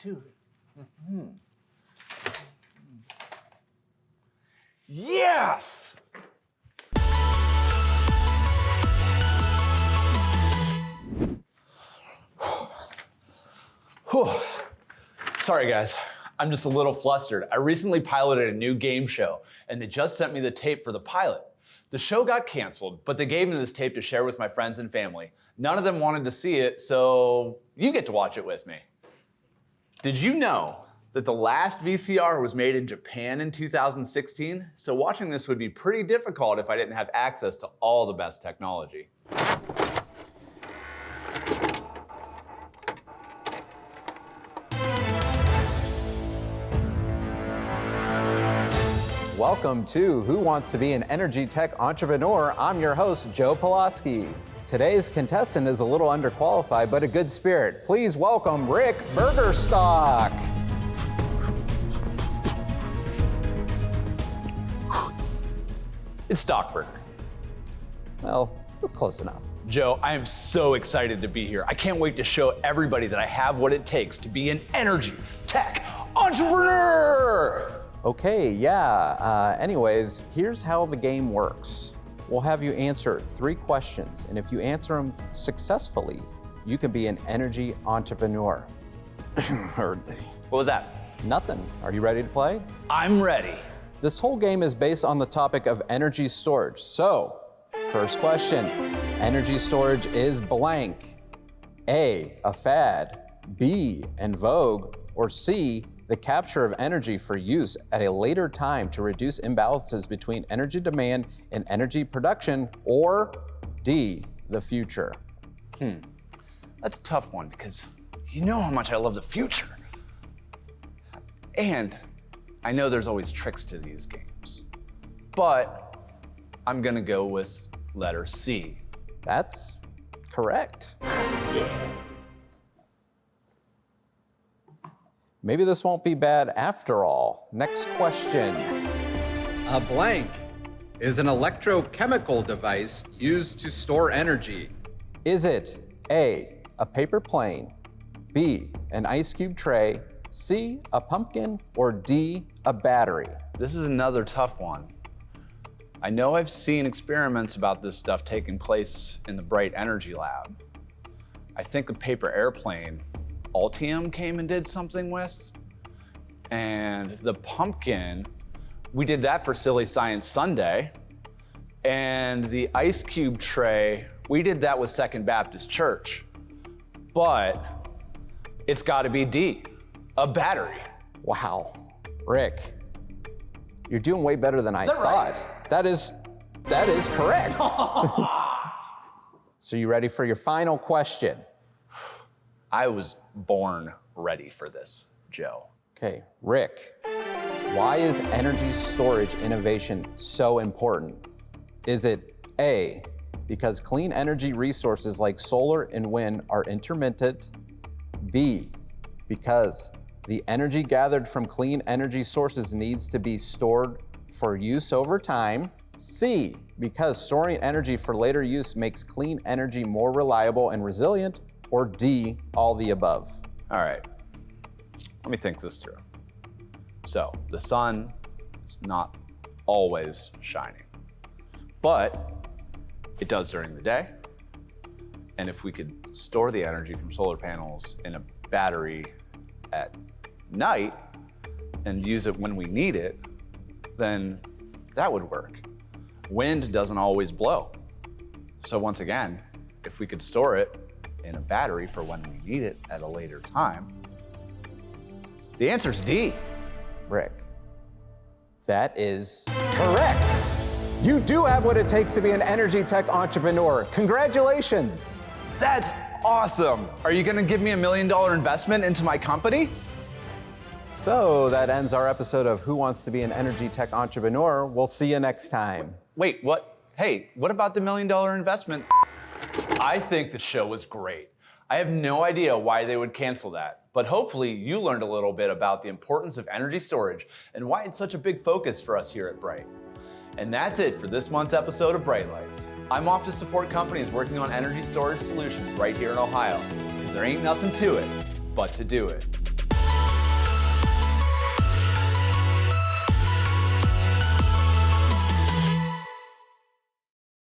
to it. Yes! Sorry guys, I'm just a little flustered. I recently piloted a new game show and they just sent me the tape for the pilot. The show got canceled, but they gave me this tape to share with my friends and family. None of them wanted to see it, so you get to watch it with me. Did you know that the last VCR was made in Japan in 2016? So watching this would be pretty difficult if I didn't have access to all the best technology. Welcome to Who Wants to Be an Energy Tech Entrepreneur? I'm your host, Joe Pulaski. Today's contestant is a little underqualified, but a good spirit. Please welcome Rick Burgerstock. It's Stockburger. Well, that's close enough. Joe, I am so excited to be here. I can't wait to show everybody that I have what it takes to be an energy tech entrepreneur. Okay, yeah. Anyways, here's how the game works. We'll have you answer 3 questions, and if you answer them successfully, you can be an energy entrepreneur. What was that? Nothing. Are you ready to play? I'm ready. This whole game is based on the topic of energy storage. So, first question, energy storage is blank. A, a fad, B, en vogue, or C, the capture of energy for use at a later time to reduce imbalances between energy demand and energy production, or D, the future. That's a tough one because you know how much I love the future. And I know there's always tricks to these games, but I'm gonna go with letter C. That's correct. Maybe this won't be bad after all. Next question. A blank is an electrochemical device used to store energy. Is it A, a paper plane, B, an ice cube tray, C, a pumpkin, or D, a battery? This is another tough one. I know I've seen experiments about this stuff taking place in the BRITE Energy Lab. I think the paper airplane Altium came and did something with. And the pumpkin, we did that for Silly Science Sunday. And the ice cube tray, we did that with Second Baptist Church. But it's gotta be D, a battery. Wow, Rick, you're doing way better than I thought. Right? That is correct. So you ready for your final question? I was born ready for this, Joe. Okay, Rick, why is energy storage innovation so important? Is it A, because clean energy resources like solar and wind are intermittent? B, because the energy gathered from clean energy sources needs to be stored for use over time? C, because storing energy for later use makes clean energy more reliable and resilient? Or D, all the above? All right, let me think this through. So the sun is not always shining, but it does during the day. And if we could store the energy from solar panels in a battery at night and use it when we need it, then that would work. Wind doesn't always blow. So once again, if we could store it in a battery for when we need it at a later time, the answer's D. Rick, that is correct. You do have what it takes to be an energy tech entrepreneur. Congratulations. That's awesome. Are you gonna give me $1 million investment into my company? So that ends our episode of Who Wants to Be an Energy Tech Entrepreneur. We'll see you next time. Wait, what? Hey, what about the $1 million investment? I think the show was great. I have no idea why they would cancel that, but hopefully you learned a little bit about the importance of energy storage and why it's such a big focus for us here at BRITE. And that's it for this month's episode of BRITElights. I'm off to support companies working on energy storage solutions right here in Ohio, because there ain't nothing to it but to do it.